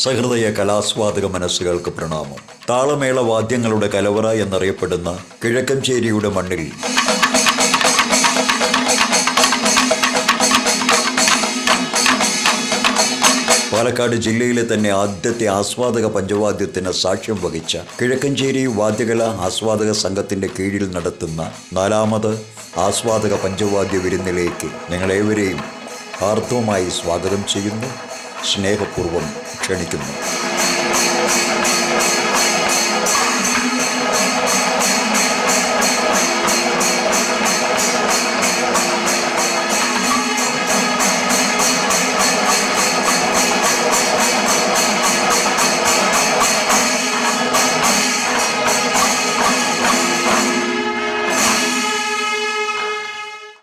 സഹൃദയ കലാസ്വാദക മനസ്സുകൾക്ക് പ്രണാമം. താളമേള വാദ്യങ്ങളുടെ കലവറ എന്നറിയപ്പെടുന്ന കിഴക്കഞ്ചേരിയുടെ മണ്ണിൽ പാലക്കാട് ജില്ലയിലെ തന്നെ ആദ്യത്തെ ആസ്വാദക പഞ്ചവാദ്യത്തിന് സാക്ഷ്യം വഹിച്ച കിഴക്കഞ്ചേരി വാദ്യകലാ ആസ്വാദക സംഘത്തിൻ്റെ കീഴിൽ നടത്തുന്ന 4ാമത് ആസ്വാദക പഞ്ചവാദ്യ വിരുന്നിലേക്ക് നിങ്ങളേവരെയും ഹാർദവമായി സ്വാഗതം ചെയ്യുന്നു, സ്നേഹപൂർവ്വം ക്ഷണിക്കുന്നു.